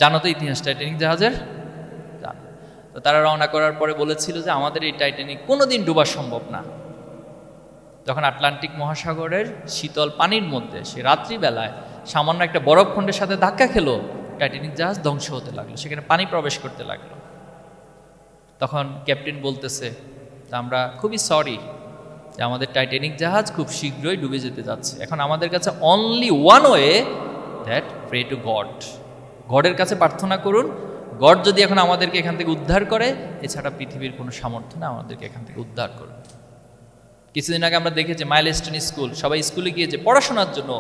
S1: জানো তো ইতিহাস টাইটানিক জাহাজের? জানো তো। তারা রওনা করার পরে বলেছিল যে আমাদের এই টাইটানিক কোনোদিন ডোবা সম্ভব না, যখন আটলান্টিক মহাসাগরের শীতল পানির মধ্যে সে রাত্রিবেলায় সামান্য একটা বরফখণ্ডের সাথে ধাক্কা খেলো, টাইটানিক জাহাজ ধ্বংস হতে লাগলো, সেখানে পানি প্রবেশ করতে লাগলো। তখন ক্যাপ্টেন বলতেছে, আমরা খুবই সরি যে আমাদের টাইটানিক জাহাজ খুব শীঘ্রই ডুবে যেতে যাচ্ছে। এখন আমাদের কাছে only one way, that pray to god, গডের কাছে প্রার্থনা করুন। গড যদি এখন আমাদেরকে এখান থেকে উদ্ধার করে, এছাড়া পৃথিবীর কোনো সামর্থ্য না আমাদেরকে এখান থেকে উদ্ধার করুন। কিছুদিন আগে আমরা দেখেছি মাইলস্টোন স্কুল, সবাই স্কুলে গিয়েছে পড়াশোনার জন্য,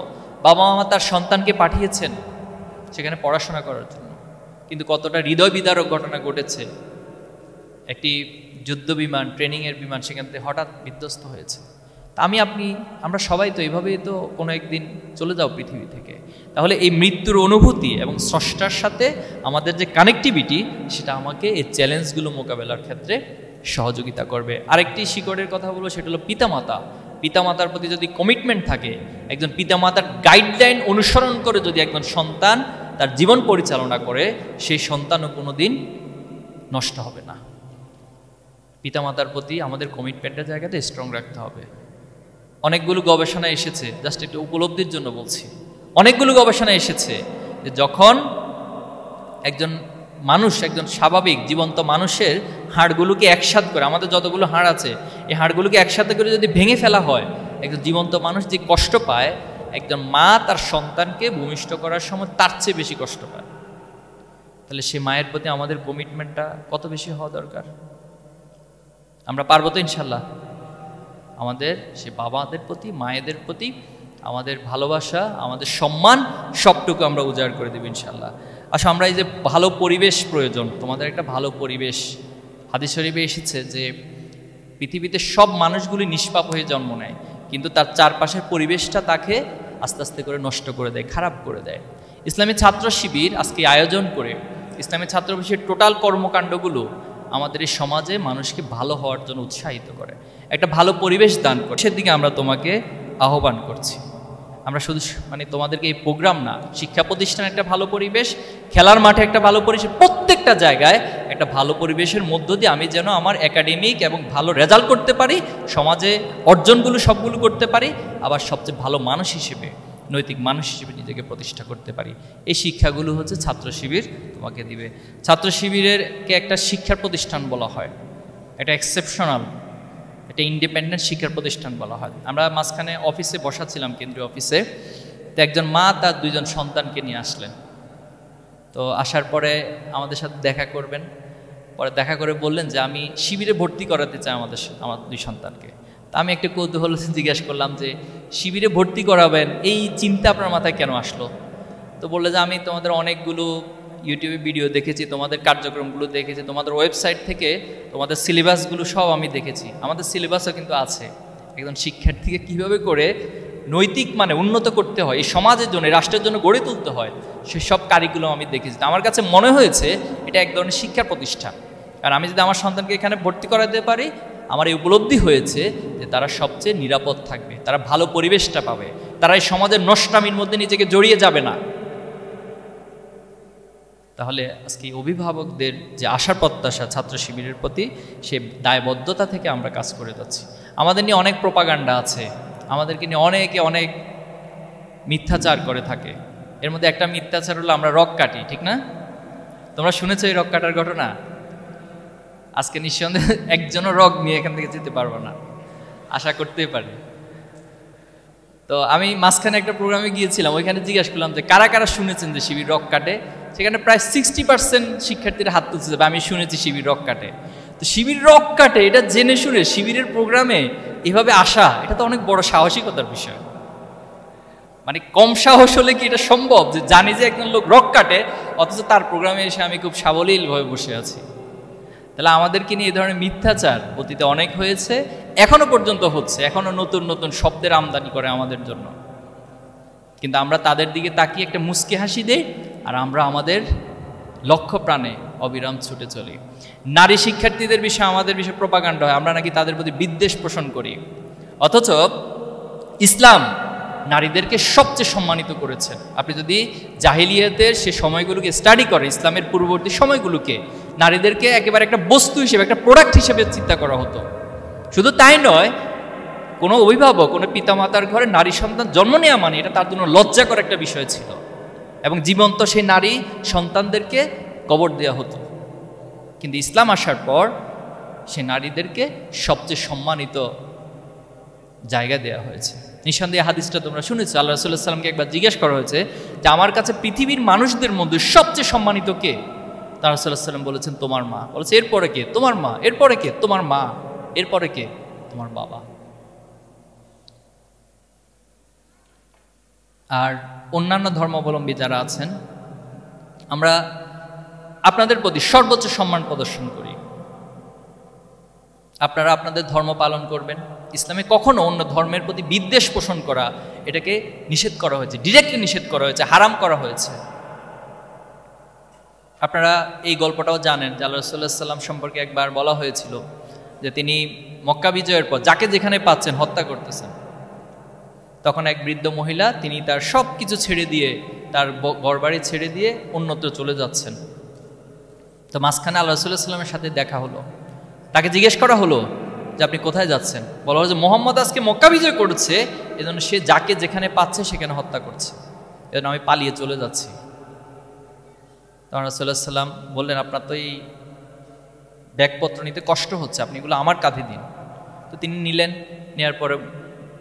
S1: বাবা মামা তার সন্তানকে পাঠিয়েছেন সেখানে পড়াশোনা করার জন্য, কিন্তু কতটা হৃদয় বিদারক ঘটনা ঘটেছে। একটি যুদ্ধ বিমান, ট্রেনিংয়ের বিমান সেখান থেকে হঠাৎ বিধ্বস্ত হয়েছে। তা আমরা সবাই তো এইভাবেই তো কোনো একদিন চলে যাও পৃথিবী থেকে। তাহলে এই মৃত্যুর অনুভূতি এবং স্রষ্টার সাথে আমাদের যে কানেক্টিভিটি, সেটা আমাকে এই চ্যালেঞ্জগুলো মোকাবেলার ক্ষেত্রে সহযোগিতা করবে। আরেকটি শিকড়ের কথা বলবো, সেটা হলো পিতামাতা। পিতামাতার প্রতি যদি কমিটমেন্ট থাকে, একজন পিতামাতার গাইডলাইন অনুসরণ করে যদি একজন সন্তান তার জীবন পরিচালনা করে, সেই সন্তানও কোনো দিন নষ্ট হবে না। পিতামাতার প্রতি আমাদের কমিটমেন্টের জায়গাটা স্ট্রং রাখতে হবে। অনেকগুলো গবেষণা এসেছে, জাস্ট একটু উপলব্ধির জন্য বলছি, অনেকগুলো গবেষণা এসেছে যে যখন একজন স্বাভাবিক জীবন্ত মানুষের হাড়গুলোকে একসাথে করে, আমাদের যতগুলো হাড় আছে এই হাড়গুলোকে একসাথে করে যদি ভেঙে ফেলা হয়, একজন জীবন্ত মানুষ যে কষ্ট পায়, একজন মা তার সন্তানকে ভূমিষ্ঠ করার সময় তার চেয়ে বেশি কষ্ট পায়। তাহলে সে মায়ের প্রতি আমাদের কমিটমেন্টটা কত বেশি হওয়া দরকার। আমরা পারবো তো ইনশাল্লাহ? আমাদের সে বাবাদের প্রতি, মায়েদের প্রতি আমাদের ভালোবাসা, আমাদের সম্মান সবটুকু আমরা উজাড় করে দেব ইনশাল্লাহ। আচ্ছা, আমরা এই যে ভালো পরিবেশ প্রয়োজন, তোমাদের একটা ভালো পরিবেশ, হাদিস শরীফে এসেছে যে পৃথিবীতে সব মানুষগুলি নিষ্পাপ হয়ে জন্ম নেয়, কিন্তু তার চারপাশের পরিবেশটা তাকে আস্তে আস্তে করে নষ্ট করে দেয়, খারাপ করে দেয়। ইসলামী ছাত্র শিবির আজকে আয়োজন করে ইসলামী ছাত্র শিবিরের টোটাল কর্মকাণ্ডগুলো আমাদের এই সমাজে মানুষকে ভালো হওয়ার জন্য উৎসাহিত করে, একটা ভালো পরিবেশ দান করে। সেদিকে আমরা তোমাকে আহ্বান করছি। আমরা শুধু তোমাদেরকে এই প্রোগ্রাম না, শিক্ষা প্রতিষ্ঠানে একটা ভালো পরিবেশ, খেলার মাঠে একটা ভালো পরিবেশ, প্রত্যেকটা জায়গায় একটা ভালো পরিবেশের মধ্য দিয়ে আমি যেন আমার একাডেমিক এবং ভালো রেজাল্ট করতে পারি, সমাজে অর্জনগুলো সবগুলো করতে পারি, আবার সবচেয়ে ভালো মানুষ হিসেবে, নৈতিক মানুষ হিসেবে নিজেকে প্রতিষ্ঠা করতে পারি। এই শিক্ষাগুলো হচ্ছে ছাত্র শিবির তোমাকে দিবে। ছাত্র শিবিরেরকে একটা শিক্ষার প্রতিষ্ঠান বলা হয়, এটা এক্সেপশনাল, এটা ইন্ডিপেন্ডেন্ট শিক্ষার প্রতিষ্ঠান বলা হয়। আমরা মাঝখানে অফিসে বসাছিলাম, কেন্দ্রীয় অফিসে, তো একজন মা তার দুইজন সন্তানকে নিয়ে আসলেন। তো আসার পরে আমাদের সাথে দেখা করবেন, পরে দেখা করে বললেন যে আমি শিবিরে ভর্তি করাতে চাই আমার দুই সন্তানকে। তা আমি একটা কৌতূহল জিজ্ঞাসা করলাম যে শিবিরে ভর্তি করাবেন, এই চিন্তা আপনার মাথায় কেন আসলো? তো বললে যে আমি তোমাদের অনেকগুলো ইউটিউবে ভিডিও দেখেছি, তোমাদের কার্যক্রমগুলো দেখেছি, তোমাদের ওয়েবসাইট থেকে তোমাদের সিলেবাসগুলো সব আমি দেখেছি। আমাদের সিলেবাসও কিন্তু আছে একজন শিক্ষার্থীকে কীভাবে করে নৈতিক উন্নত করতে হয়, এই সমাজের জন্য, রাষ্ট্রের জন্য গড়ে তুলতে হয়, সেসব কারিকুলাম আমি দেখেছি। আমার কাছে মনে হয়েছে এটা এক ধরনের শিক্ষার প্রতিষ্ঠান। আর আমি যদি আমার সন্তানকে এখানে ভর্তি করাতে পারি, আমার এই উপলব্ধি হয়েছে যে তারা সবচেয়ে নিরাপদ থাকবে, তারা ভালো পরিবেশটা পাবে, তারা এই সমাজের নষ্টামির মধ্যে নিজেকে জড়িয়ে যাবে না। তাহলে আজকে অভিভাবকদের যে আশার প্রত্যাশা ছাত্র শিবিরের প্রতি, সে দায়বদ্ধতা থেকে আমরা কাজ করে যাচ্ছি। আমাদের নিয়ে অনেক প্রোপাগান্ডা আছে, আমাদেরকে নিয়ে অনেকে অনেক মিথ্যাচার করে থাকে। এর মধ্যে একটা মিথ্যাচার হলো আমরা রক কাটি, ঠিক না? তোমরা শুনেছো এই রক কাটার ঘটনা? আজকে নিঃসন্দেহে একজনও রক নিয়ে এখান থেকে যেতে পারবো না, আশা করতেই পারি। তো আমি মাঝখানে একটা প্রোগ্রামে গিয়েছিলাম, ওইখানে জিজ্ঞাসা করলাম যে কারা কারা শুনেছেন যে শিবির রক কাটে। সেখানে প্রায় 60% শিক্ষার্থীরা হাত তুলছে যে আমি শুনেছি শিবির রক কাটে। তো শিবির রক কাটে এটা জেনে শুনে শিবিরের প্রোগ্রামে এভাবে আসা, এটা তো অনেক বড় সাহসিকতার বিষয়। কম সাহস হলে কি এটা সম্ভব যে জানি যে একজন লোক রক কাটে, অথচ তার প্রোগ্রামে এসে আমি খুব সাবলীলভাবে বসে আছি? তাহলে আমাদেরকে নিয়ে এই ধরনের মিথ্যাচার অতীতে অনেক হয়েছে, এখনো পর্যন্ত হচ্ছে, এখনো নতুন নতুন শব্দের আমদানি করে আমাদের জন্য। কিন্তু আমরা তাদের দিকে তাকিয়ে একটা মুচকি হাসি দেই, আর আমরা আমাদের লক্ষ্য প্রাণে অবিরাম ছুটে চলি। নারী শিক্ষার্থীদের বিষয়ে আমাদের বিষয়ে প্রোপাগান্ডা হয়, আমরা নাকি তাদের প্রতি বিদ্বেষ পোষণ করি, অথচ ইসলাম নারীদেরকে সবচেয়ে সম্মানিত করেছে। আপনি যদি জাহিলিয়াতের সে সময়গুলোকে স্টাডি করে, ইসলামের পূর্ববর্তী সময়গুলোকে, নারীদেরকে একেবারে একটা বস্তু হিসেবে, একটা প্রোডাক্ট হিসেবে চিন্তা করা হতো। শুধু তাই নয়, কোনো অভিভাবক, কোনো পিতামাতার ঘরে নারী সন্তান জন্ম নেওয়া মানে এটা তার জন্য লজ্জাকর একটা বিষয় ছিল, এবং জীবন্ত সেই নারী সন্তানদেরকে কবর দেওয়া হতো। কিন্তু ইসলাম আসার পর সে নারীদেরকে সবচেয়ে সম্মানিত জায়গা দেওয়া হয়েছে। নিঃসন্দেহে হাদিসটা তোমরা শুনেছো, আল্লাহ রাসূলুল্লাহ সাল্লাল্লাহু আলাইহি ওয়াসাল্লামকে একবার জিজ্ঞেস করা হয়েছে যে আমার কাছে পৃথিবীর মানুষদের মধ্যে সবচেয়ে সম্মানিত কে? তার রাসূলুল্লাহ সাল্লাল্লাহু আলাইহি ওয়াসাল্লাম বলেছেন তোমার মা। বলেছে এরপরে কে? তোমার মা। এরপরে কে? তোমার মা। এরপরে কে? তোমার বাবা। আর অন্যান্য ধর্মাবলম্বী যারা আছেন, আমরা আপনাদের প্রতি সর্বোচ্চ সম্মান প্রদর্শন করি। আপনারা আপনাদের ধর্ম পালন করবেন। ইসলামে কখনো অন্য ধর্মের প্রতি বিদ্বেষ পোষণ করা, এটাকে নিষেধ করা হয়েছে, ডিরেক্টলি নিষেধ করা হয়েছে, হারাম করা হয়েছে। আপনারা এই গল্পটাও জানেন যে আল্লাহ রাসূলুল্লাহ সাল্লাল্লাহু আলাইহি ওয়াসাল্লাম সম্পর্কে একবার বলা হয়েছিল যে তিনি মক্কা বিজয়ের পর যাকে যেখানে পাচ্ছেন হত্যা করতেছেন। তখন এক বৃদ্ধ মহিলা, তিনি তার সব কিছু ছেড়ে দিয়ে, তার ঘরবাড়ি ছেড়ে দিয়ে অন্যত্র চলে যাচ্ছেন। তো মাঝখানে আল্লাহ রাসূলুল্লাহ সাল্লাল্লাহু আলাইহি ওয়াসাল্লামের সাথে দেখা হলো। তাকে জিজ্ঞেস করা হলো যে আপনি কোথায় যাচ্ছেন? বলা হলো যে মুহাম্মদ আজকে মক্কা বিজয় করেছে, এজন্য সে যাকে যেখানে পাচ্ছে সেখানে হত্যা করছে, এজন্য আমি পালিয়ে চলে যাচ্ছি। তখন রাসূলুল্লাহ সাল্লাল্লাহু আলাইহি ওয়াসাল্লাম বললেন আপনার তো এই ব্যাগপত্র নিতে কষ্ট হচ্ছে, আপনি এগুলো আমার কাঁধে দিন। তো তিনি নিলেন, নেওয়ার পরে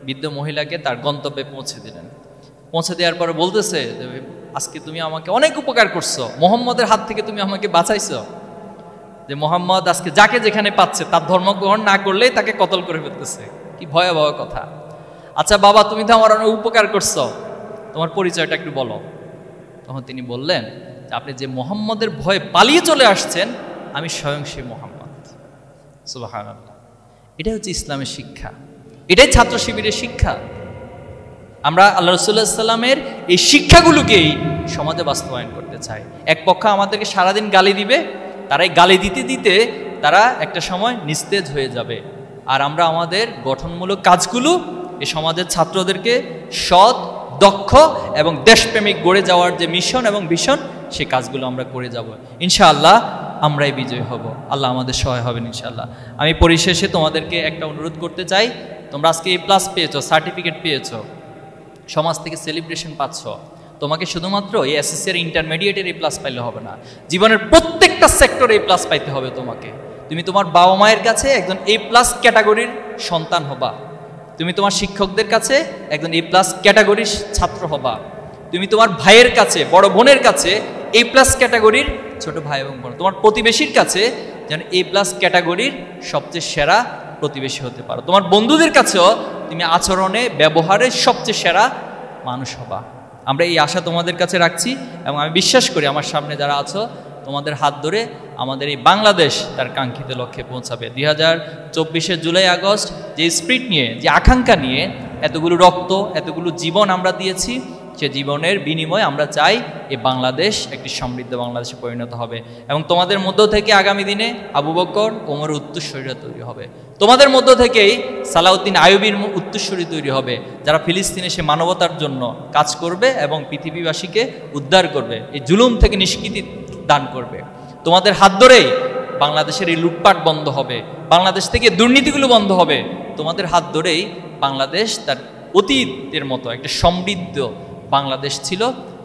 S1: বৃদ্ধ মহিলাকে তার গন্তব্যে পৌঁছে দিলেন। পৌঁছে দেওয়ার পরে বলতেছে আজকে তুমি আমাকে অনেক উপকার করছো, মুহাম্মদের হাত থেকে তুমি আমাকে বাঁচাইছো। যে মুহাম্মদ আজকে যাকে যেখানে পাচ্ছে তার ধর্ম গ্রহণ না করলেই তাকে কতল করে ফেলতেছে। কি ভয়াবহ কথা। আচ্ছা বাবা, তুমি তো আমার অনেক উপকার করছো, তোমার পরিচয়টা একটু বলো। তখন তিনি বললেন আপনি যে মুহাম্মদের ভয়ে পালিয়ে চলে আসছেন, আমি স্বয়ং সেই মুহাম্মদ। সুবহানাল্লাহ। এটাই হচ্ছে ইসলামের শিক্ষা, এটাই ছাত্র শিবিরের শিক্ষা। আমরা আল্লাহ রাসূলুল্লাহ সাল্লামের এই শিক্ষাগুলোকেই সমাজে বাস্তবায়ন করতে চাই। এক পক্ষ আমাদেরকে সারাদিন গালি দিবে, তারাই গালি দিতে দিতে তারা একটা সময় নিস্তেজ হয়ে যাবে। আর আমরা আমাদের গঠনমূলক কাজগুলো এই সমাজের ছাত্রদেরকে সৎ, দক্ষ এবং দেশপ্রেমিক গড়ে যাওয়ার যে মিশন এবং ভিশন, সেই কাজগুলো আমরা করে যাব। ইনশাআল্লাহ আমরাই বিজয়ী হব। আল্লাহ আমাদের সহায় হবেন ইনশাআল্লাহ। আমি পরিশেষে তোমাদেরকে একটা অনুরোধ করতে চাই, তোমরা আজকে A+ পেয়েছো, সার্টিফিকেট পেয়েছো, সমাজ থেকে সেলিব্রেশন পাচ্ছ। তোমাকে শুধুমাত্র এই এসএসসি এর ইন্টারমিডিয়েটের A+ পাইলে হবে না, জীবনের প্রত্যেকটা সেক্টরে A+ পাইতে হবে তোমাকে। তুমি তোমার বাবা মায়ের কাছে একজন A+ ক্যাটাগরির সন্তান হবা, তুমি তোমার শিক্ষকদের কাছে একজন A+ ক্যাটাগরির ছাত্র হবা, তুমি তোমার ভাইয়ের কাছে, বড় বোনের কাছে A+ ক্যাটাগরির ছোট ভাই এবং বোন, তোমার প্রতিবেশীর কাছে যেন A+ ক্যাটাগরির সবচেয়ে সেরা প্রতিবেশী হতে পারো। তোমার বন্ধুদের কাছেও তুমি আচরণে, ব্যবহারে সবচেয়ে সেরা মানুষ হবা। আমরা এই আশা তোমাদের কাছে রাখছি, এবং আমি বিশ্বাস করি আমার সামনে যারা আছো তোমাদের হাত ধরে আমাদের এই বাংলাদেশ তার কাঙ্ক্ষিত লক্ষ্যে পৌঁছাবে। 2024 জুলাই আগস্ট যে স্পিরিট নিয়ে, যে আকাঙ্ক্ষা নিয়ে এতগুলো রক্ত, এতগুলো জীবন আমরা দিয়েছি, সে জীবনের বিনিময়ে আমরা চাই এই বাংলাদেশ একটি সমৃদ্ধ বাংলাদেশে পরিণত হবে। এবং তোমাদের মধ্য থেকে আগামী দিনে আবু বকর, ওমর উত্তরসূরিরা তৈরি হবে। তোমাদের মধ্য থেকেই সালাউদ্দিন আইয়ুবীর উত্তরসূরি তৈরি হবে, যারা ফিলিস্তিনে সে মানবতার জন্য কাজ করবে এবং পৃথিবীবাসীকে উদ্ধার করবে, এই জুলুম থেকে নিষ্কৃতি দান করবে। তোমাদের হাত ধরেই বাংলাদেশের এই লুটপাট বন্ধ হবে, বাংলাদেশ থেকে দুর্নীতিগুলো বন্ধ হবে। তোমাদের হাত ধরেই বাংলাদেশ তার অতীতের মতো একটা সমৃদ্ধ বাংলাদেশ ছিল,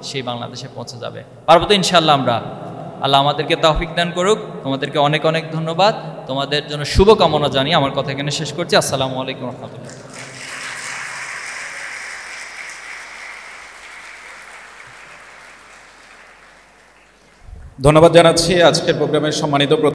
S1: সেই বাংলাদেশে পৌঁছে যাবে। পারবো তো ইনশাআল্লাহ আমরা? আল্লাহ আমাদেরকে তৌফিক দান করুক। তোমাদেরকে অনেক অনেক ধন্যবাদ, তোমাদের জন্য শুভকামনা জানিয়ে আমার কথা এখানে শেষ করছি। আসসালামু আলাইকুম ওয়া রাহমাতুল্লাহ।
S2: ধন্যবাদ জানাচ্ছি আজকের প্রোগ্রামের সম্মানিত